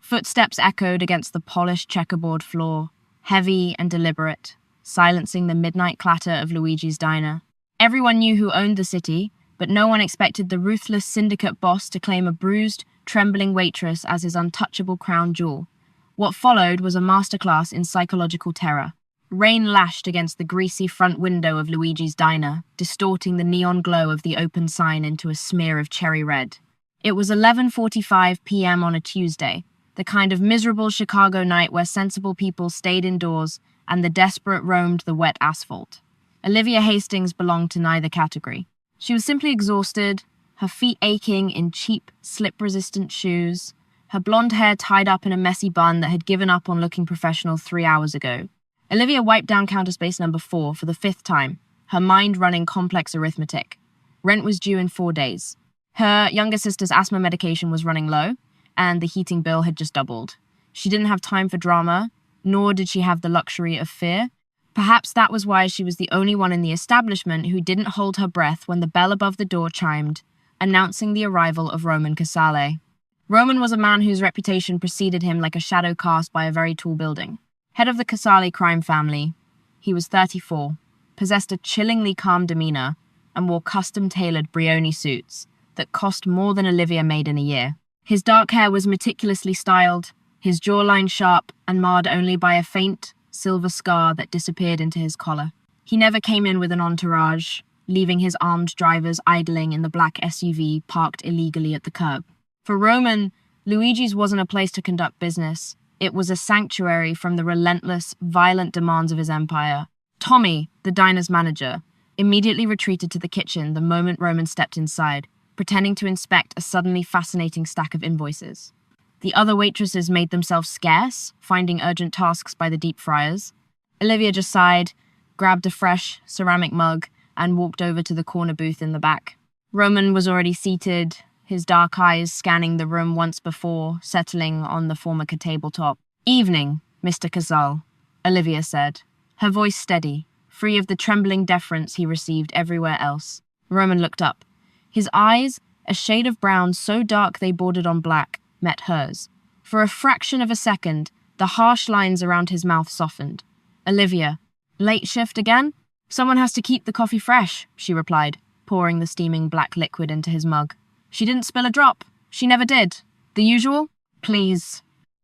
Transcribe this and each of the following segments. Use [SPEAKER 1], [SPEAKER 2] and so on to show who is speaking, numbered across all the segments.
[SPEAKER 1] Footsteps echoed against the polished checkerboard floor, heavy and deliberate, silencing the midnight clatter of Luigi's diner. Everyone knew who owned the city, but no one expected the ruthless syndicate boss to claim a bruised, trembling waitress as his untouchable crown jewel. What followed was a masterclass in psychological terror. Rain lashed against the greasy front window of Luigi's diner, distorting the neon glow of the open sign into a smear of cherry red. It was 11:45 p.m. on a Tuesday, the kind of miserable Chicago night where sensible people stayed indoors and the desperate roamed the wet asphalt. Olivia Hastings belonged to neither category. She was simply exhausted, her feet aching in cheap, slip-resistant shoes, her blonde hair tied up in a messy bun that had given up on looking professional 3 hours ago. Olivia wiped down counter space number 4 for the 5th time, her mind running complex arithmetic. Rent was due in 4 days. Her younger sister's asthma medication was running low, and the heating bill had just doubled. She didn't have time for drama, nor did she have the luxury of fear. Perhaps that was why she was the only one in the establishment who didn't hold her breath when the bell above the door chimed, announcing the arrival of Roman Casale. Roman was a man whose reputation preceded him like a shadow cast by a very tall building. Head of the Casale crime family, he was 34, possessed a chillingly calm demeanor, and wore custom-tailored Brioni suits that cost more than Olivia made in a year. His dark hair was meticulously styled, his jawline sharp and marred only by a faint, silver scar that disappeared into his collar. He never came in with an entourage, leaving his armed drivers idling in the black SUV parked illegally at the curb. For Roman, Luigi's wasn't a place to conduct business. It was a sanctuary from the relentless, violent demands of his empire. Tommy, the diner's manager, immediately retreated to the kitchen the moment Roman stepped inside, pretending to inspect a suddenly fascinating stack of invoices. The other waitresses made themselves scarce, finding urgent tasks by the deep fryers. Olivia just sighed, grabbed a fresh ceramic mug, and walked over to the corner booth in the back. Roman was already seated, his dark eyes scanning the room once before, settling on the Formica tabletop. "Evening, Mr. Casal," Olivia said, her voice steady, free of the trembling deference he received everywhere else. Roman looked up. His eyes, a shade of brown so dark they bordered on black, met hers. For a fraction of a second, the harsh lines around his mouth softened. "Olivia, late shift again?" "Someone has to keep the coffee fresh," she replied, pouring the steaming black liquid into his mug. "She didn't spill a drop. She never did. The usual? Please."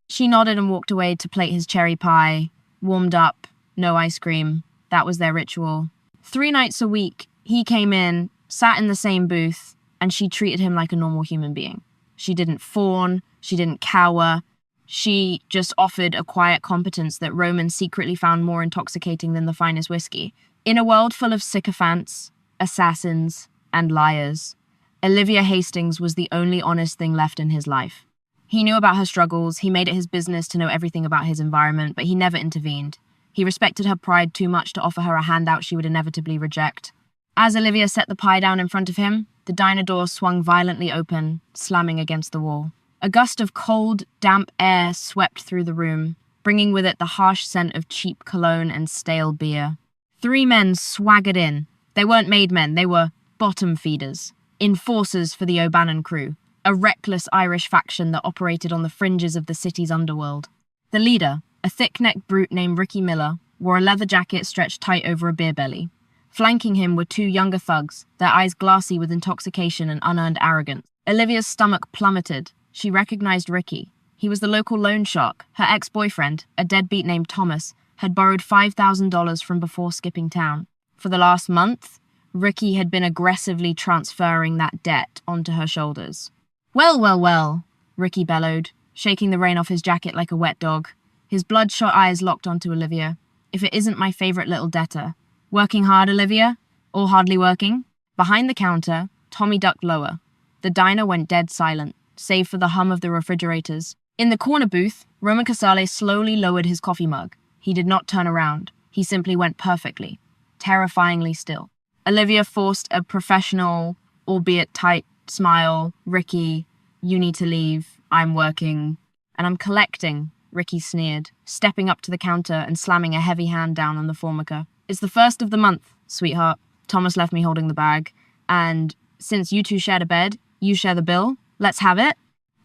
[SPEAKER 1] She nodded and walked away to plate his cherry pie. Warmed up, no ice cream. That was their ritual. 3 nights a week, he came in, sat in the same booth, and she treated him like a normal human being. She didn't fawn, she didn't cower. She just offered a quiet competence that Roman secretly found more intoxicating than the finest whiskey. In a world full of sycophants, assassins, and liars, Olivia Hastings was the only honest thing left in his life. He knew about her struggles, he made it his business to know everything about his environment, but he never intervened. He respected her pride too much to offer her a handout she would inevitably reject. As Olivia set the pie down in front of him, the diner door swung violently open, slamming against the wall. A gust of cold, damp air swept through the room, bringing with it the harsh scent of cheap cologne and stale beer. 3 men swaggered in. They weren't made men, they were bottom feeders, enforcers for the O'Bannon crew, a reckless Irish faction that operated on the fringes of the city's underworld. The leader, a thick-necked brute named Ricky Miller, wore a leather jacket stretched tight over a beer belly. Flanking him were 2 younger thugs, their eyes glassy with intoxication and unearned arrogance. Olivia's stomach plummeted. She recognized Ricky. He was the local loan shark. Her ex-boyfriend, a deadbeat named Thomas, had borrowed $5,000 from before skipping town. For the last month, Ricky had been aggressively transferring that debt onto her shoulders. "Well, well, well," Ricky bellowed, shaking the rain off his jacket like a wet dog. His bloodshot eyes locked onto Olivia. "If it isn't my favorite little debtor. Working hard, Olivia? Or hardly working?" Behind the counter, Tommy ducked lower. The diner went dead silent, save for the hum of the refrigerators. In the corner booth, Roman Casale slowly lowered his coffee mug. He did not turn around. He simply went perfectly, terrifyingly still. Olivia forced a professional, albeit tight, smile. "Ricky, you need to leave. I'm working. And I'm collecting," Ricky sneered, stepping up to the counter and slamming a heavy hand down on the Formica. "It's the 1st of the month, sweetheart. Thomas left me holding the bag. And since you 2 shared a bed, you share the bill. Let's have it."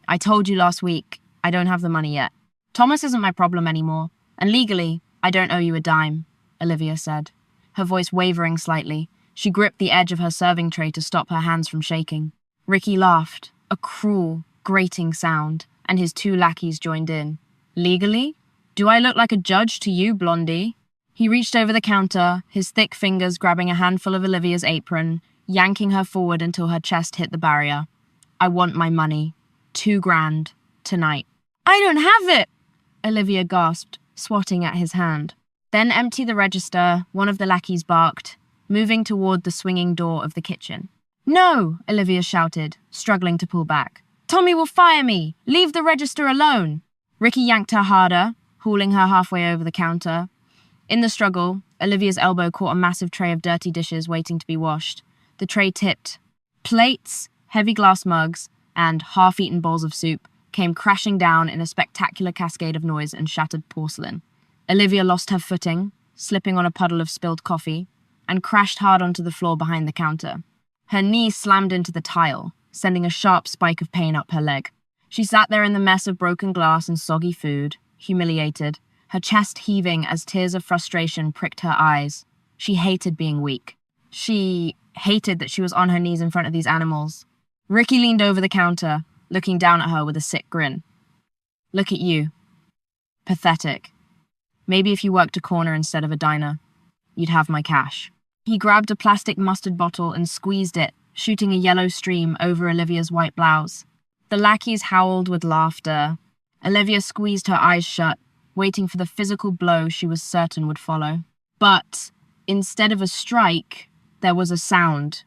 [SPEAKER 1] "I told you last week. I don't have the money yet. Thomas isn't my problem anymore, and legally, I don't owe you a dime, Olivia said, her voice wavering slightly. She gripped the edge of her serving tray to stop her hands from shaking. Ricky laughed, a cruel, grating sound, and his two lackeys joined in. Legally? Do I look like a judge to you, Blondie? He reached over the counter, his thick fingers grabbing a handful of Olivia's apron, yanking her forward until her chest hit the barrier. I want my money. $2,000. Tonight. I don't have it! Olivia gasped, swatting at his hand. Then empty the register, one of the lackeys barked, moving toward the swinging door of the kitchen. No, Olivia shouted, struggling to pull back. Tommy will fire me! Leave the register alone! Ricky yanked her harder, hauling her halfway over the counter. In the struggle, Olivia's elbow caught a massive tray of dirty dishes waiting to be washed. The tray tipped. Plates, heavy glass mugs, and half-eaten bowls of soup came crashing down in a spectacular cascade of noise and shattered porcelain. Olivia lost her footing, slipping on a puddle of spilled coffee, and crashed hard onto the floor behind the counter. Her knee slammed into the tile, sending a sharp spike of pain up her leg. She sat there in the mess of broken glass and soggy food, humiliated, her chest heaving as tears of frustration pricked her eyes. She hated being weak. She hated that she was on her knees in front of these animals. Ricky leaned over the counter, looking down at her with a sick grin. Look at you. Pathetic. Maybe if you worked a corner instead of a diner, you'd have my cash. He grabbed a plastic mustard bottle and squeezed it, shooting a yellow stream over Olivia's white blouse. The lackeys howled with laughter. Olivia squeezed her eyes shut, waiting for the physical blow she was certain would follow. But instead of a strike, there was a sound.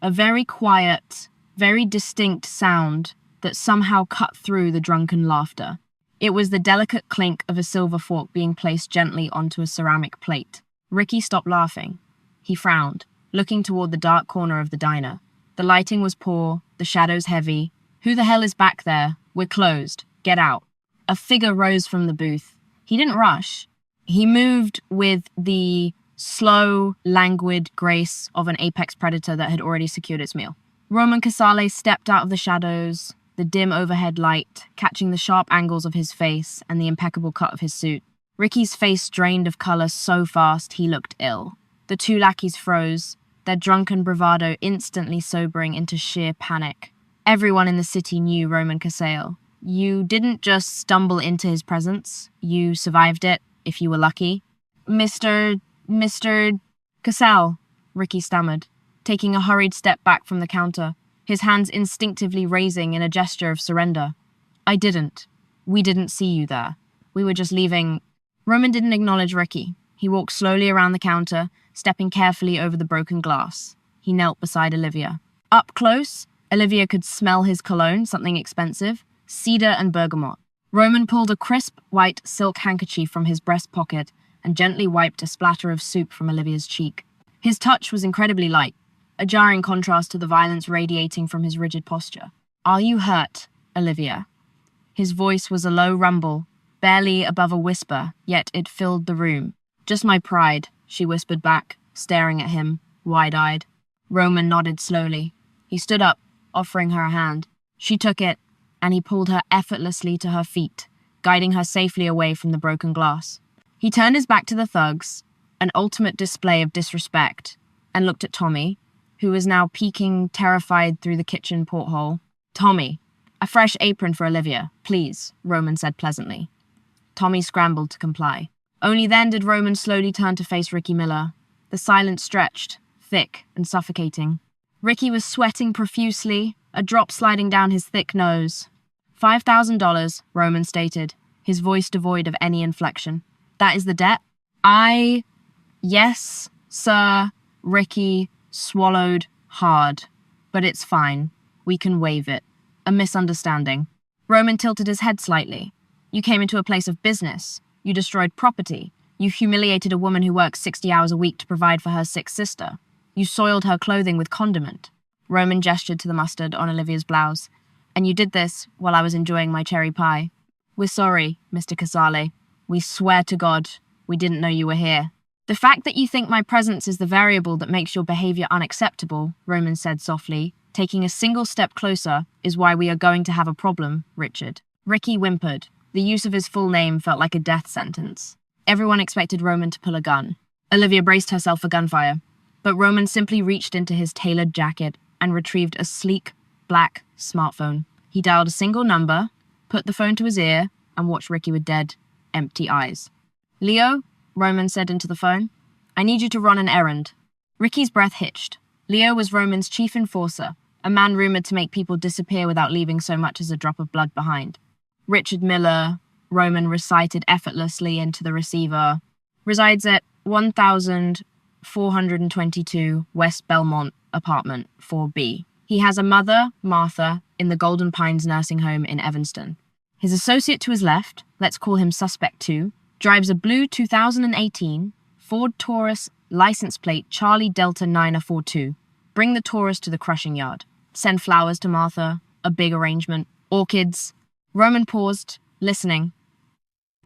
[SPEAKER 1] A very quiet, very distinct sound that somehow cut through the drunken laughter. It was the delicate clink of a silver fork being placed gently onto a ceramic plate. Ricky stopped laughing. He frowned, looking toward the dark corner of the diner. The lighting was poor, the shadows heavy. Who the hell is back there? We're closed. Get out. A figure rose from the booth. He didn't rush. He moved with the slow, languid grace of an apex predator that had already secured its meal. Roman Casale stepped out of the shadows, the dim overhead light, catching the sharp angles of his face and the impeccable cut of his suit. Ricky's face drained of color so fast he looked ill. The two lackeys froze, their drunken bravado instantly sobering into sheer panic. Everyone in the city knew Roman Casale. You didn't just stumble into his presence. You survived it, if you were lucky. Mr. Casale, Ricky stammered, taking a hurried step back from the counter, his hands instinctively raising in a gesture of surrender. I didn't. We didn't see you there. We were just leaving. Roman didn't acknowledge Ricky. He walked slowly around the counter, stepping carefully over the broken glass. He knelt beside Olivia. Up close, Olivia could smell his cologne, something expensive, cedar and bergamot. Roman pulled a crisp, white silk handkerchief from his breast pocket and gently wiped a splatter of soup from Olivia's cheek. His touch was incredibly light, a jarring contrast to the violence radiating from his rigid posture. Are you hurt, Olivia? His voice was a low rumble, barely above a whisper, yet it filled the room. Just my pride, she whispered back, staring at him, wide-eyed. Roman nodded slowly. He stood up, offering her a hand. She took it, and he pulled her effortlessly to her feet, guiding her safely away from the broken glass. He turned his back to the thugs, an ultimate display of disrespect, and looked at Tommy, who was now peeking terrified through the kitchen porthole. Tommy, a fresh apron for Olivia, please, Roman said pleasantly. Tommy scrambled to comply. Only then did Roman slowly turn to face Ricky Miller. The silence stretched, thick and suffocating. Ricky was sweating profusely, a drop sliding down his thick nose. $5,000, Roman stated, his voice devoid of any inflection. That is the debt? Yes, sir, Ricky swallowed hard. But it's fine. We can waive it. A misunderstanding. Roman tilted his head slightly. You came into a place of business. You destroyed property. You humiliated a woman who works 60 hours a week to provide for her sick sister. You soiled her clothing with condiment. Roman gestured to the mustard on Olivia's blouse. And you did this while I was enjoying my cherry pie. We're sorry, Mr. Casale. We swear to God, we didn't know you were here. The fact that you think my presence is the variable that makes your behavior unacceptable, Roman said softly, taking a single step closer, is why we are going to have a problem, Richard. Ricky whimpered. The use of his full name felt like a death sentence. Everyone expected Roman to pull a gun. Olivia braced herself for gunfire, but Roman simply reached into his tailored jacket and retrieved a sleek, black smartphone. He dialed a single number, put the phone to his ear, and watched Ricky with dead, empty eyes. "Leo," Roman said into the phone, "I need you to run an errand." Ricky's breath hitched. Leo was Roman's chief enforcer, a man rumored to make people disappear without leaving so much as a drop of blood behind. Richard Miller, Roman recited effortlessly into the receiver, resides at 1422 West Belmont, apartment 4B. He has a mother, Martha, in the Golden Pines nursing home in Evanston. His associate to his left, let's call him Suspect 2, drives a blue 2018 Ford Taurus license plate Charlie Delta 942. Bring the Taurus to the crushing yard. Send flowers to Martha, a big arrangement, orchids. Roman paused, listening.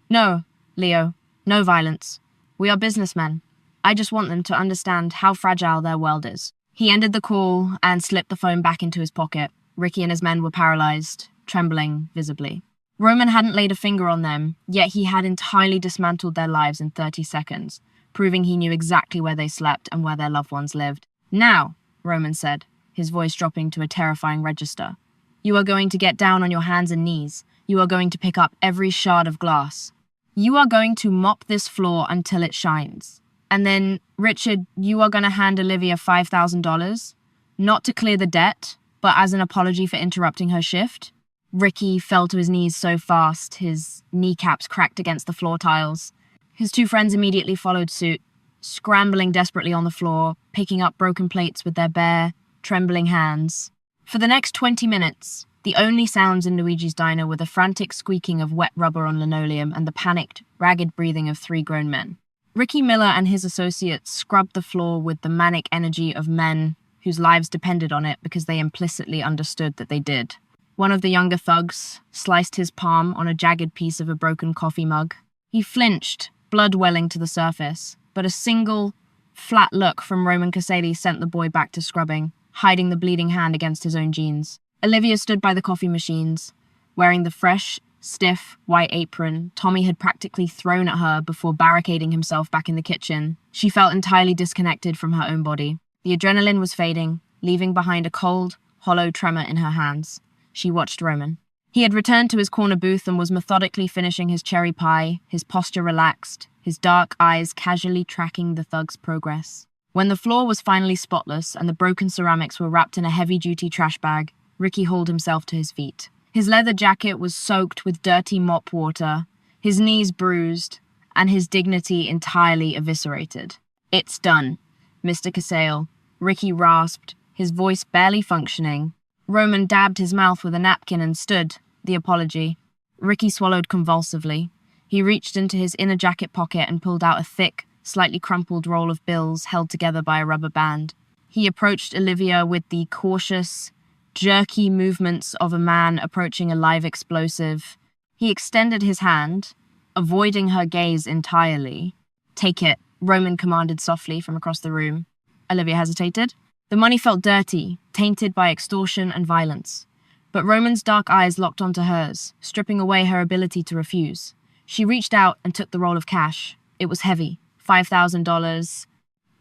[SPEAKER 1] "No, Leo, no violence. We are businessmen. I just want them to understand how fragile their world is." He ended the call and slipped the phone back into his pocket. Ricky and his men were paralyzed, trembling visibly. Roman hadn't laid a finger on them, yet he had entirely dismantled their lives in 30 seconds, proving he knew exactly where they slept and where their loved ones lived. "Now," Roman said, his voice dropping to a terrifying register, "you are going to get down on your hands and knees. You are going to pick up every shard of glass. You are going to mop this floor until it shines. And then, Richard, you are going to hand Olivia $5,000, not to clear the debt, but as an apology for interrupting her shift." Ricky fell to his knees so fast, his kneecaps cracked against the floor tiles. His two friends immediately followed suit, scrambling desperately on the floor, picking up broken plates with their bare, trembling hands. For the next 20 minutes, the only sounds in Luigi's diner were the frantic squeaking of wet rubber on linoleum and the panicked, ragged breathing of three grown men. Ricky Miller and his associates scrubbed the floor with the manic energy of men whose lives depended on it because they implicitly understood that they did. One of the younger thugs sliced his palm on a jagged piece of a broken coffee mug. He flinched, blood welling to the surface, but a single, flat look from Roman Casali sent the boy back to scrubbing, hiding the bleeding hand against his own jeans. Olivia stood by the coffee machines, wearing the fresh, stiff, white apron Tommy had practically thrown at her before barricading himself back in the kitchen. She felt entirely disconnected from her own body. The adrenaline was fading, leaving behind a cold, hollow tremor in her hands. She watched Roman. He had returned to his corner booth and was methodically finishing his cherry pie, his posture relaxed, his dark eyes casually tracking the thug's progress. When the floor was finally spotless and the broken ceramics were wrapped in a heavy-duty trash bag, Ricky hauled himself to his feet. His leather jacket was soaked with dirty mop water, his knees bruised, and his dignity entirely eviscerated. "It's done, Mr. Casale," Ricky rasped, his voice barely functioning. Roman dabbed his mouth with a napkin and stood, the apology. Ricky swallowed convulsively. He reached into his inner jacket pocket and pulled out a thick, slightly crumpled roll of bills held together by a rubber band. He approached Olivia with the cautious, jerky movements of a man approaching a live explosive. He extended his hand, avoiding her gaze entirely. "Take it," Roman commanded softly from across the room. Olivia hesitated. The money felt dirty, tainted by extortion and violence. But Roman's dark eyes locked onto hers, stripping away her ability to refuse. She reached out and took the roll of cash. It was heavy, $5,000,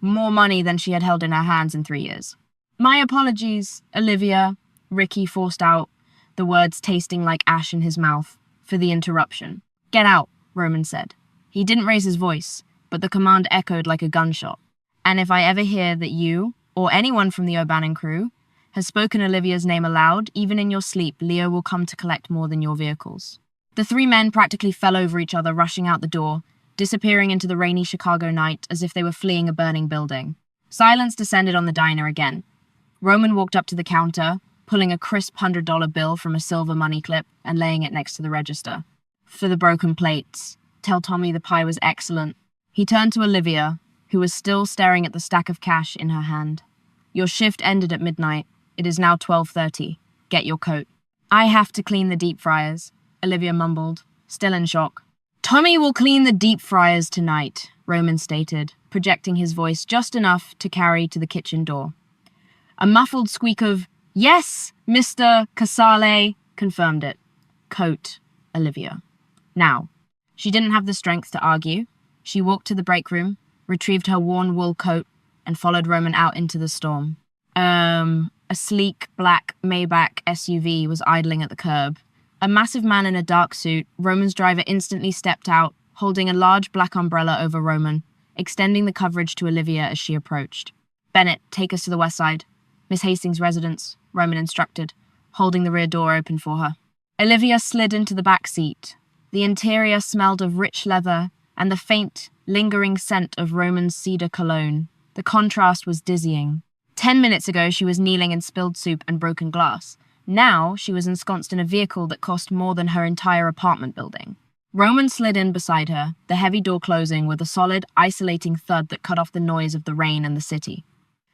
[SPEAKER 1] more money than she had held in her hands in 3 years. "My apologies, Olivia," Ricky forced out, the words tasting like ash in his mouth, for the interruption. "Get out," Roman said. He didn't raise his voice, but the command echoed like a gunshot. "And if I ever hear that you, or anyone from the O'Bannon crew, has spoken Olivia's name aloud, even in your sleep, Leo will come to collect more than your vehicles." The three men practically fell over each other, rushing out the door, disappearing into the rainy Chicago night as if they were fleeing a burning building. Silence descended on the diner again. Roman walked up to the counter, pulling a crisp $100 bill from a silver money clip and laying it next to the register. "For the broken plates. Tell Tommy the pie was excellent." He turned to Olivia, who was still staring at the stack of cash in her hand. "Your shift ended at midnight. It is now 12:30. Get your coat." "I have to clean the deep fryers," Olivia mumbled, still in shock. "Tommy will clean the deep fryers tonight," Roman stated, projecting his voice just enough to carry to the kitchen door. A muffled squeak of, "Yes, Mr. Casale," confirmed it. "Coat," Olivia. Now, she didn't have the strength to argue. She walked to the break room, retrieved her worn wool coat, and followed Roman out into the storm. A sleek black Maybach SUV was idling at the curb. A massive man in a dark suit, Roman's driver instantly stepped out, holding a large black umbrella over Roman, extending the coverage to Olivia as she approached. "Bennett, take us to the west side. Miss Hastings' residence," Roman instructed, holding the rear door open for her. Olivia slid into the back seat. The interior smelled of rich leather and the faint, lingering scent of Roman's cedar cologne. The contrast was dizzying. 10 minutes ago, she was kneeling in spilled soup and broken glass. Now, she was ensconced in a vehicle that cost more than her entire apartment building. Roman slid in beside her, the heavy door closing with a solid, isolating thud that cut off the noise of the rain and the city.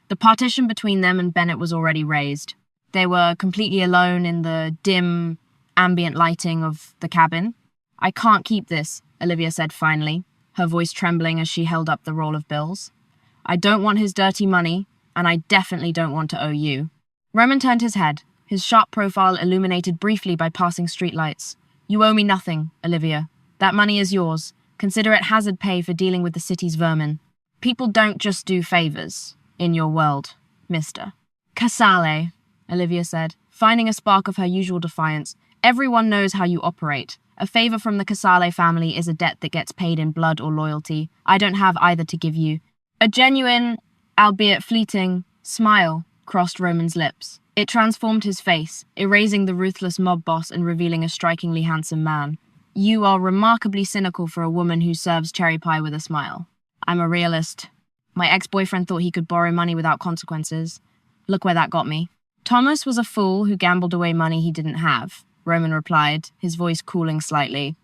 [SPEAKER 1] The partition between them and Bennett was already raised. They were completely alone in the dim, ambient lighting of the cabin. "I can't keep this," Olivia said finally, her voice trembling as she held up the roll of bills. "I don't want his dirty money, and I definitely don't want to owe you." Roman turned his head, his sharp profile illuminated briefly by passing streetlights. "You owe me nothing, Olivia. That money is yours. Consider it hazard pay for dealing with the city's vermin. People don't just do favors in your world, mister." "Casale," Olivia said, finding a spark of her usual defiance. "Everyone knows how you operate. A favor from the Casale family is a debt that gets paid in blood or loyalty. I don't have either to give you." A genuine, albeit fleeting, smile crossed Roman's lips. It transformed his face, erasing the ruthless mob boss and revealing a strikingly handsome man. "You are remarkably cynical for a woman who serves cherry pie with a smile. I'm a realist. My ex-boyfriend thought he could borrow money without consequences. Look where that got me." "Thomas was a fool who gambled away money he didn't have," Roman replied, his voice cooling slightly.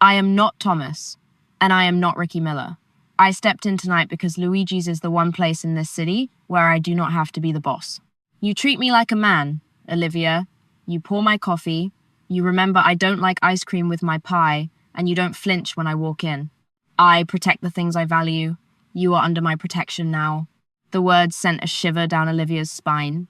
[SPEAKER 1] "I am not Thomas, and I am not Ricky Miller. I stepped in tonight because Luigi's is the one place in this city where I do not have to be the boss." "You treat me like a man, Olivia. You pour my coffee. You remember I don't like ice cream with my pie, and you don't flinch when I walk in. I protect the things I value. You are under my protection now." The words sent a shiver down Olivia's spine.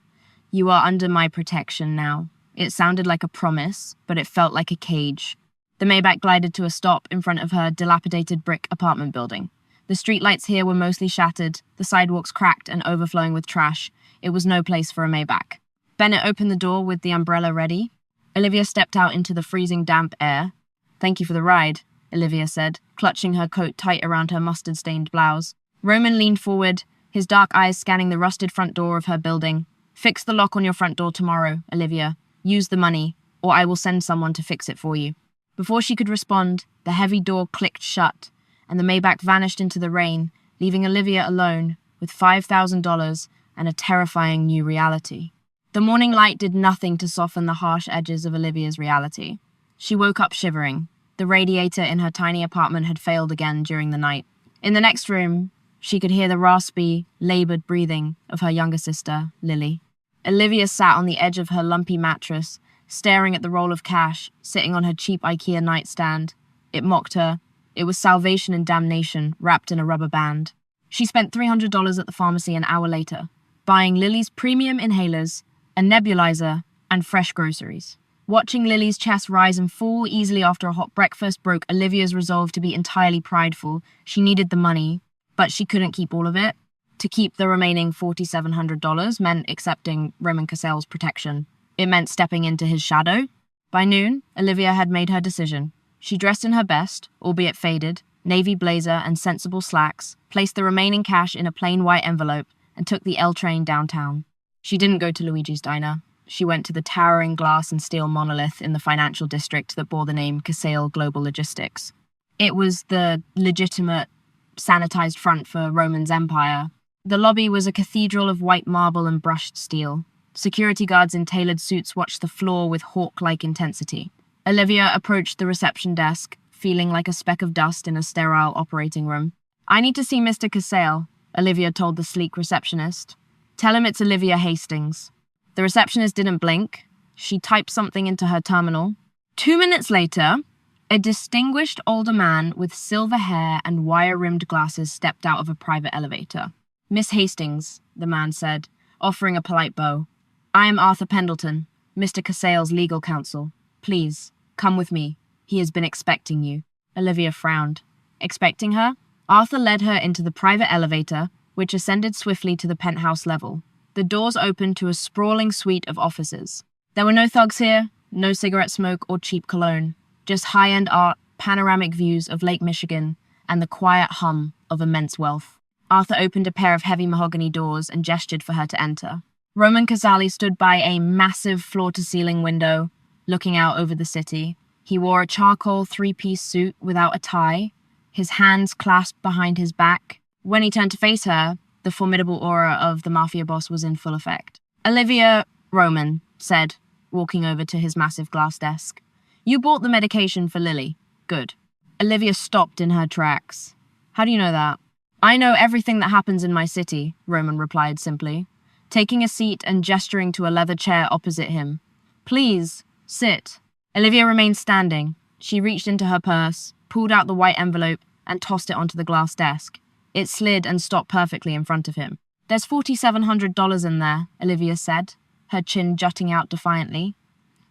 [SPEAKER 1] "You are under my protection now." It sounded like a promise, but it felt like a cage. The Maybach glided to a stop in front of her dilapidated brick apartment building. The streetlights here were mostly shattered, the sidewalks cracked and overflowing with trash. It was no place for a Maybach. Bennett opened the door with the umbrella ready. Olivia stepped out into the freezing damp air. "Thank you for the ride," Olivia said, clutching her coat tight around her mustard-stained blouse. Roman leaned forward, his dark eyes scanning the rusted front door of her building. "Fix the lock on your front door tomorrow, Olivia. Use the money, or I will send someone to fix it for you." Before she could respond, the heavy door clicked shut, and the Maybach vanished into the rain, leaving Olivia alone with $5,000 and a terrifying new reality. The morning light did nothing to soften the harsh edges of Olivia's reality. She woke up shivering. The radiator in her tiny apartment had failed again during the night. In the next room, she could hear the raspy, labored breathing of her younger sister, Lily. Olivia sat on the edge of her lumpy mattress, staring at the roll of cash sitting on her cheap IKEA nightstand. It mocked her. It was salvation and damnation wrapped in a rubber band. She spent $300 at the pharmacy an hour later, buying Lily's premium inhalers, a nebulizer, and fresh groceries. Watching Lily's chest rise and fall easily after a hot breakfast broke Olivia's resolve to be entirely prideful. She needed the money, but she couldn't keep all of it. To keep the remaining $4,700 meant accepting Roman Cassell's protection. It meant stepping into his shadow. By noon, Olivia had made her decision. She dressed in her best, albeit faded, navy blazer and sensible slacks, placed the remaining cash in a plain white envelope, and took the L train downtown. She didn't go to Luigi's Diner. She went to the towering glass and steel monolith in the financial district that bore the name Casale Global Logistics. It was the legitimate, sanitized front for Roman's empire. The lobby was a cathedral of white marble and brushed steel. Security guards in tailored suits watched the floor with hawk-like intensity. Olivia approached the reception desk, feeling like a speck of dust in a sterile operating room. "I need to see Mr. Cassell," Olivia told the sleek receptionist. "Tell him it's Olivia Hastings." The receptionist didn't blink. She typed something into her terminal. 2 minutes later, a distinguished older man with silver hair and wire-rimmed glasses stepped out of a private elevator. "Miss Hastings," the man said, offering a polite bow. "I am Arthur Pendleton, Mr. Cassell's legal counsel. Please, come with me." He has been expecting you. Olivia frowned. Expecting her? Arthur led her into the private elevator, which ascended swiftly to the penthouse level. The doors opened to a sprawling suite of offices. There were no thugs here, no cigarette smoke or cheap cologne, just high-end art, panoramic views of Lake Michigan, and the quiet hum of immense wealth. Arthur opened a pair of heavy mahogany doors and gestured for her to enter. Roman Casali stood by a massive floor-to-ceiling window, looking out over the city. He wore a charcoal three-piece suit without a tie, his hands clasped behind his back. When he turned to face her, the formidable aura of the Mafia boss was in full effect. "Olivia," Roman said, walking over to his massive glass desk. "You bought the medication for Lily. Good." Olivia stopped in her tracks. "How do you know that?" "I know everything that happens in my city," Roman replied simply, taking a seat and gesturing to a leather chair opposite him. "Please, sit." Olivia remained standing. She reached into her purse, pulled out the white envelope, and tossed it onto the glass desk. It slid and stopped perfectly in front of him. "There's $4,700 in there," Olivia said, her chin jutting out defiantly.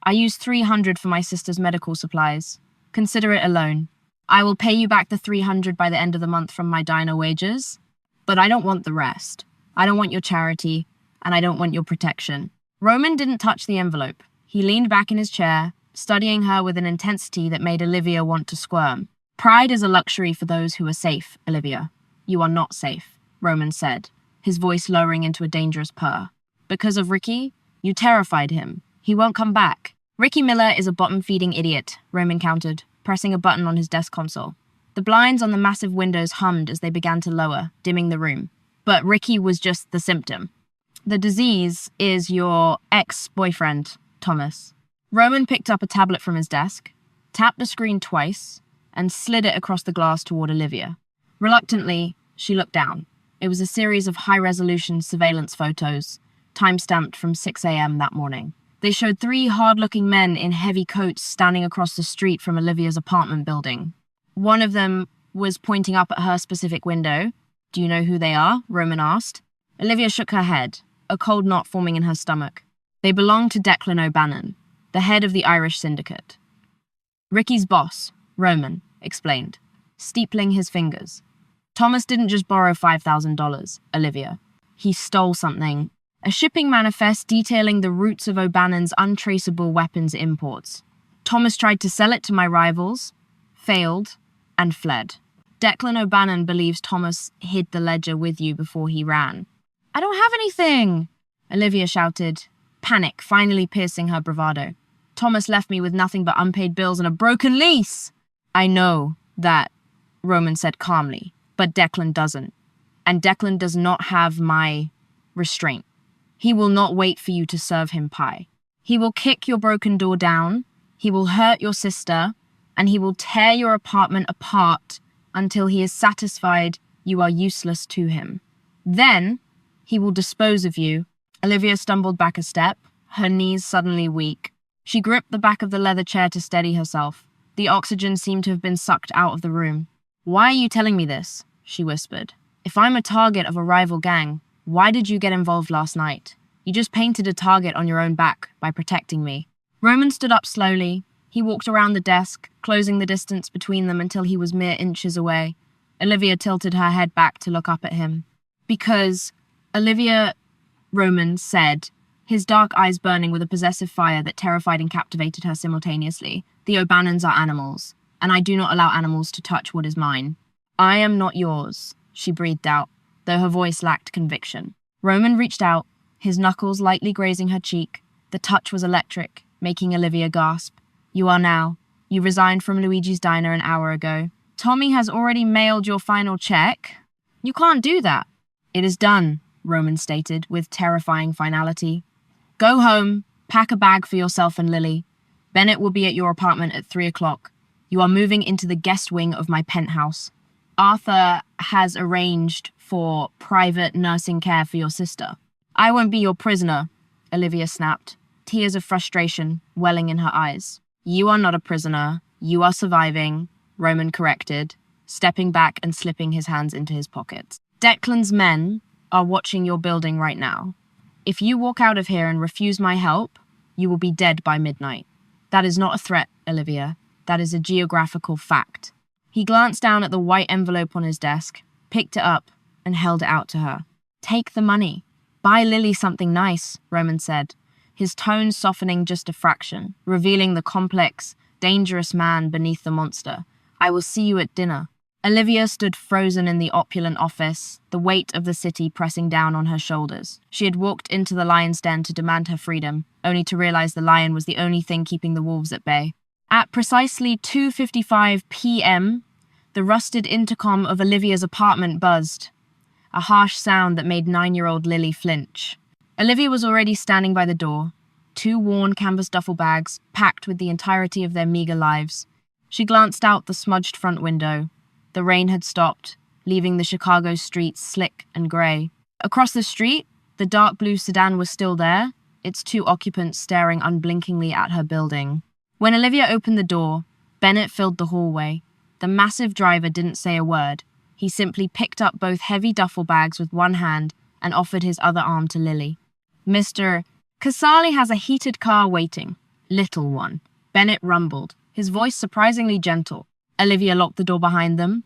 [SPEAKER 1] "I used $300 for my sister's medical supplies. Consider it a loan. I will pay you back the $300 by the end of the month from my diner wages, but I don't want the rest. I don't want your charity, and I don't want your protection." Roman didn't touch the envelope. He leaned back in his chair, studying her with an intensity that made Olivia want to squirm. "Pride is a luxury for those who are safe, Olivia. You are not safe," Roman said, his voice lowering into a dangerous purr. "Because of Ricky, you terrified him. He won't come back." "Ricky Miller is a bottom-feeding idiot," Roman countered, pressing a button on his desk console. The blinds on the massive windows hummed as they began to lower, dimming the room. But Ricky was just the symptom. "The disease is your ex-boyfriend, Thomas." Roman picked up a tablet from his desk, tapped the screen twice, and slid it across the glass toward Olivia. Reluctantly, she looked down. It was a series of high-resolution surveillance photos, time-stamped from 6 a.m. that morning. They showed 3 hard-looking men in heavy coats standing across the street from Olivia's apartment building. One of them was pointing up at her specific window. "Do you know who they are?" Roman asked. Olivia shook her head, a cold knot forming in her stomach. They belonged to Declan O'Bannon, the head of the Irish syndicate. "Ricky's boss," Roman explained, steepling his fingers. "Thomas didn't just borrow $5,000, Olivia. He stole something. A shipping manifest detailing the routes of O'Bannon's untraceable weapons imports. Thomas tried to sell it to my rivals, failed, and fled. Declan O'Bannon believes Thomas hid the ledger with you before he ran." "I don't have anything!" Olivia shouted, panic finally piercing her bravado. "Thomas left me with nothing but unpaid bills and a broken lease." "I know that," Roman said calmly, "but Declan doesn't. And Declan does not have my restraint. He will not wait for you to serve him pie. He will kick your broken door down, he will hurt your sister, and he will tear your apartment apart until he is satisfied you are useless to him. Then, he will dispose of you." Olivia stumbled back a step, her knees suddenly weak. She gripped the back of the leather chair to steady herself. The oxygen seemed to have been sucked out of the room. "Why are you telling me this?" she whispered. "If I'm a target of a rival gang, why did you get involved last night? You just painted a target on your own back by protecting me." Roman stood up slowly. He walked around the desk, closing the distance between them until he was mere inches away. Olivia tilted her head back to look up at him. "Because, Olivia," Roman said, his dark eyes burning with a possessive fire that terrified and captivated her simultaneously, "the O'Bannons are animals, and I do not allow animals to touch what is mine." "I am not yours," she breathed out, though her voice lacked conviction. Roman reached out, his knuckles lightly grazing her cheek. The touch was electric, making Olivia gasp. "You are now. You resigned from Luigi's Diner an hour ago. Tommy has already mailed your final check. You can't do that." "It is done," Roman stated with terrifying finality. "Go home, pack a bag for yourself and Lily. Bennett will be at your apartment at 3 o'clock. You are moving into the guest wing of my penthouse. Arthur has arranged for private nursing care for your sister." "I won't be your prisoner," Olivia snapped, tears of frustration welling in her eyes. "You are not a prisoner. You are surviving," Roman corrected, stepping back and slipping his hands into his pockets. "Declan's men are watching your building right now. If you walk out of here and refuse my help, you will be dead by midnight. That is not a threat, Olivia. That is a geographical fact. He glanced down at the white envelope on his desk, picked it up, and held it out to her. Take the money. Buy Lily something nice, Roman said, his tone softening just a fraction, revealing the complex, dangerous man beneath the monster. I will see you at dinner. Olivia stood frozen in the opulent office, the weight of the city pressing down on her shoulders. She had walked into the lion's den to demand her freedom, only to realize the lion was the only thing keeping the wolves at bay. At precisely 2:55 p.m., the rusted intercom of Olivia's apartment buzzed, a harsh sound that made 9-year-old Lily flinch. Olivia was already standing by the door, 2 worn canvas duffel bags packed with the entirety of their meager lives. She glanced out the smudged front window. The rain had stopped, leaving the Chicago streets slick and grey. Across the street, the dark blue sedan was still there, its 2 occupants staring unblinkingly at her building. When Olivia opened the door, Bennett filled the hallway. The massive driver didn't say a word. He simply picked up both heavy duffel bags with one hand and offered his other arm to Lily. Mr. Casale has a heated car waiting. Little one. Bennett rumbled, his voice surprisingly gentle. Olivia locked the door behind them,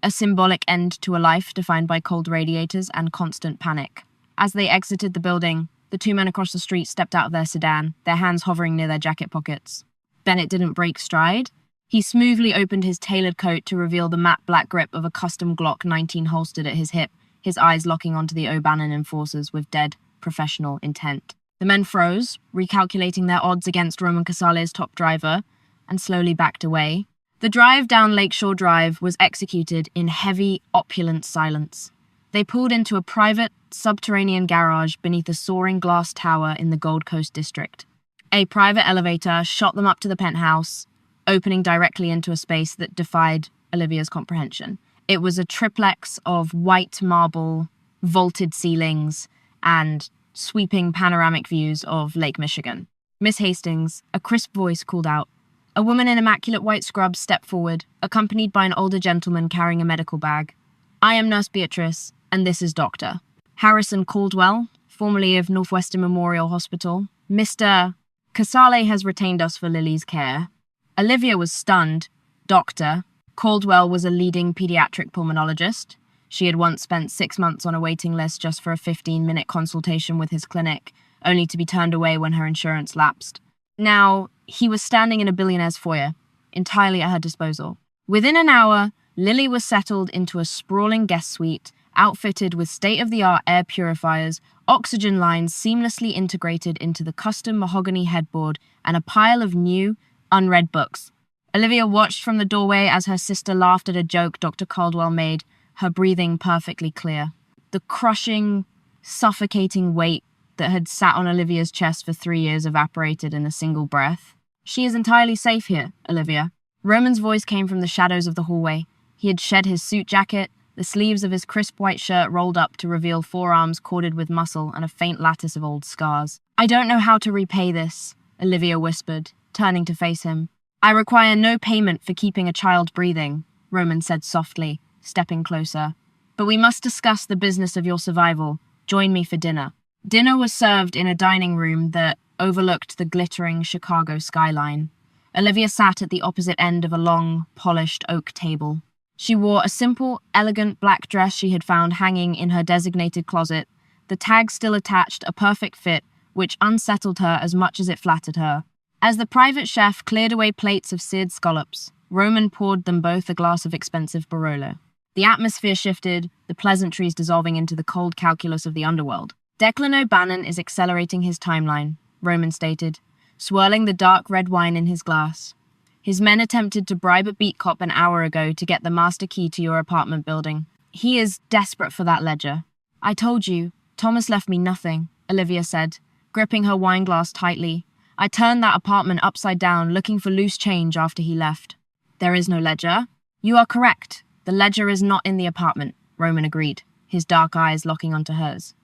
[SPEAKER 1] a symbolic end to a life defined by cold radiators and constant panic. As they exited the building, the 2 men across the street stepped out of their sedan, their hands hovering near their jacket pockets. Bennett didn't break stride. He smoothly opened his tailored coat to reveal the matte black grip of a custom Glock 19 holstered at his hip, his eyes locking onto the O'Bannon enforcers with dead, professional intent. The men froze, recalculating their odds against Roman Casale's top driver, and slowly backed away. The drive down Lakeshore Drive was executed in heavy, opulent silence. They pulled into a private, subterranean garage beneath a soaring glass tower in the Gold Coast district. A private elevator shot them up to the penthouse, opening directly into a space that defied Olivia's comprehension. It was a triplex of white marble, vaulted ceilings, and sweeping panoramic views of Lake Michigan. Miss Hastings, a crisp voice called out. A woman in immaculate white scrubs stepped forward, accompanied by an older gentleman carrying a medical bag. I am Nurse Beatrice, and this is Dr. Harrison Caldwell, formerly of Northwestern Memorial Hospital. Mr. Casale has retained us for Lily's care. Olivia was stunned. Dr. Caldwell was a leading pediatric pulmonologist. She had once spent 6 months on a waiting list just for a 15-minute consultation with his clinic, only to be turned away when her insurance lapsed. Now, he was standing in a billionaire's foyer, entirely at her disposal. Within an hour, Lily was settled into a sprawling guest suite, outfitted with state-of-the-art air purifiers, oxygen lines seamlessly integrated into the custom mahogany headboard, and a pile of new, unread books. Olivia watched from the doorway as her sister laughed at a joke Dr. Caldwell made, her breathing perfectly clear. The crushing, suffocating weight that had sat on Olivia's chest for 3 years evaporated in a single breath. She is entirely safe here, Olivia. Roman's voice came from the shadows of the hallway. He had shed his suit jacket, the sleeves of his crisp white shirt rolled up to reveal forearms corded with muscle and a faint lattice of old scars. I don't know how to repay this, Olivia whispered, turning to face him. I require no payment for keeping a child breathing, Roman said softly, stepping closer. But we must discuss the business of your survival. Join me for dinner. Dinner was served in a dining room that overlooked the glittering Chicago skyline. Olivia sat at the opposite end of a long, polished oak table. She wore a simple, elegant black dress she had found hanging in her designated closet, the tag still attached, a perfect fit, which unsettled her as much as it flattered her. As the private chef cleared away plates of seared scallops, Roman poured them both a glass of expensive Barolo. The atmosphere shifted, the pleasantries dissolving into the cold calculus of the underworld. Declan O'Bannon is accelerating his timeline, Roman stated, swirling the dark red wine in his glass. His men attempted to bribe a beat cop an hour ago to get the master key to your apartment building. He is desperate for that ledger. I told you, Thomas left me nothing, Olivia said, gripping her wine glass tightly. I turned that apartment upside down, looking for loose change after he left. There is no ledger. You are correct. The ledger is not in the apartment, Roman agreed, his dark eyes locking onto hers.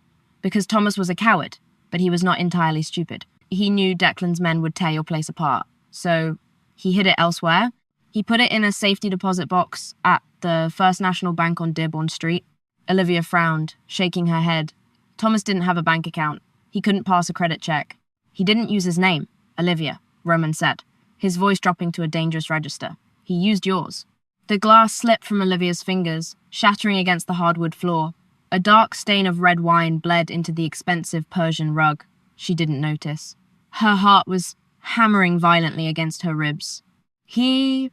[SPEAKER 1] Because Thomas was a coward, but he was not entirely stupid. He knew Declan's men would tear your place apart, so he hid it elsewhere. He put it in a safety deposit box at the First National Bank on Dearborn Street. Olivia frowned, shaking her head. Thomas didn't have a bank account. He couldn't pass a credit check. He didn't use his name, Olivia, Roman said, his voice dropping to a dangerous register. He used yours. The glass slipped from Olivia's fingers, shattering against the hardwood floor. A dark stain of red wine bled into the expensive Persian rug. She didn't notice. Her heart was hammering violently against her ribs. He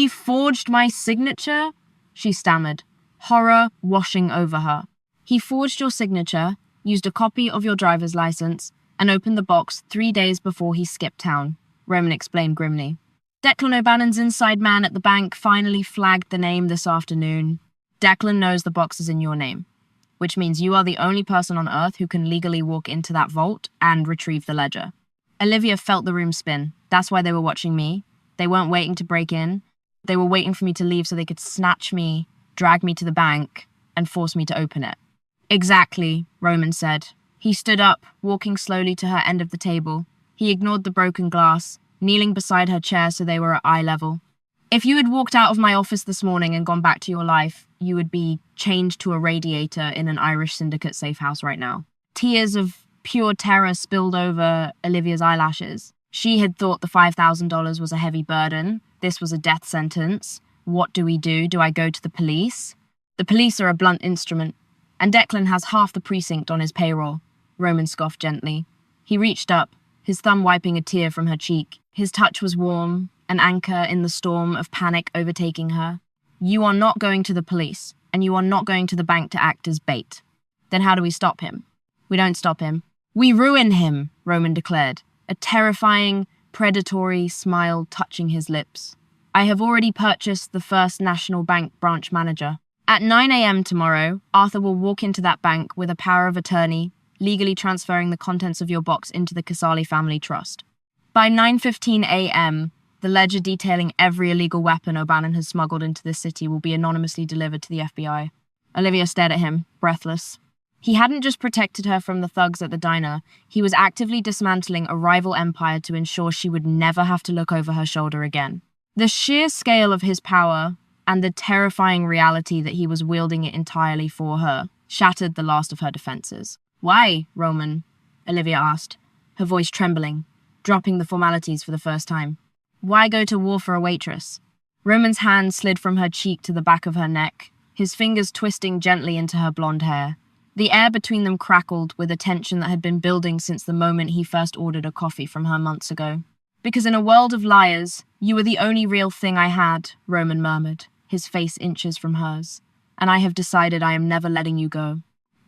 [SPEAKER 1] forged my signature? She stammered, horror washing over her. He forged your signature, used a copy of your driver's license, and opened the box 3 days before he skipped town, Roman explained grimly. Declan O'Bannon's inside man at the bank finally flagged the name this afternoon. Declan knows the box is in your name, which means you are the only person on Earth who can legally walk into that vault and retrieve the ledger. Olivia felt the room spin. That's why they were watching me. They weren't waiting to break in. They were waiting for me to leave so they could snatch me, drag me to the bank, and force me to open it. Exactly, Roman said. He stood up, walking slowly to her end of the table. He ignored the broken glass, kneeling beside her chair so they were at eye level. If you had walked out of my office this morning and gone back to your life, you would be chained to a radiator in an Irish syndicate safe house right now. Tears of pure terror spilled over Olivia's eyelashes. She had thought the $5,000 was a heavy burden. This was a death sentence. What do we do? Do I go to the police? The police are a blunt instrument, and Declan has half the precinct on his payroll, Roman scoffed gently. He reached up, his thumb wiping a tear from her cheek. His touch was warm, an anchor in the storm of panic overtaking her. You are not going to the police, and you are not going to the bank to act as bait. Then how do we stop him? We don't stop him. We ruin him, Roman declared, a terrifying, predatory smile touching his lips. I have already purchased the First National Bank branch manager. At 9 a.m. tomorrow, Arthur will walk into that bank with a power of attorney, legally transferring the contents of your box into the Casali family trust. By 9:15 a.m., the ledger detailing every illegal weapon O'Bannon has smuggled into this city will be anonymously delivered to the FBI. Olivia stared at him, breathless. He hadn't just protected her from the thugs at the diner, he was actively dismantling a rival empire to ensure she would never have to look over her shoulder again. The sheer scale of his power, and the terrifying reality that he was wielding it entirely for her, shattered the last of her defenses. Why, Roman? Olivia asked, her voice trembling, dropping the formalities for the first time. Why go to war for a waitress? Roman's hand slid from her cheek to the back of her neck, his fingers twisting gently into her blonde hair. The air between them crackled with a tension that had been building since the moment he first ordered a coffee from her months ago. Because in a world of liars, you were the only real thing I had, Roman murmured, his face inches from hers. And I have decided I am never letting you go.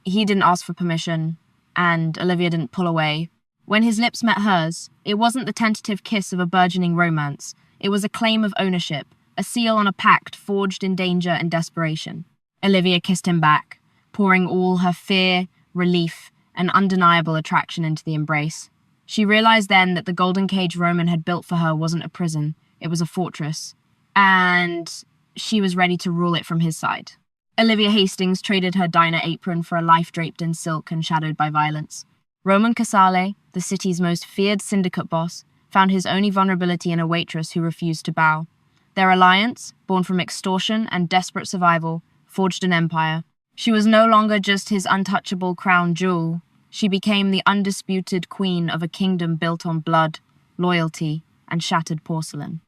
[SPEAKER 1] He didn't ask for permission, and Olivia didn't pull away. When his lips met hers, it wasn't the tentative kiss of a burgeoning romance. It was a claim of ownership, a seal on a pact forged in danger and desperation. Olivia kissed him back, pouring all her fear, relief, and undeniable attraction into the embrace. She realized then that the golden cage Roman had built for her wasn't a prison, it was a fortress, and she was ready to rule it from his side. Olivia Hastings traded her diner apron for a life draped in silk and shadowed by violence. Roman Casale, the city's most feared syndicate boss, found his only vulnerability in a waitress who refused to bow. Their alliance, born from extortion and desperate survival, forged an empire. She was no longer just his untouchable crown jewel. She became the undisputed queen of a kingdom built on blood, loyalty, and shattered porcelain.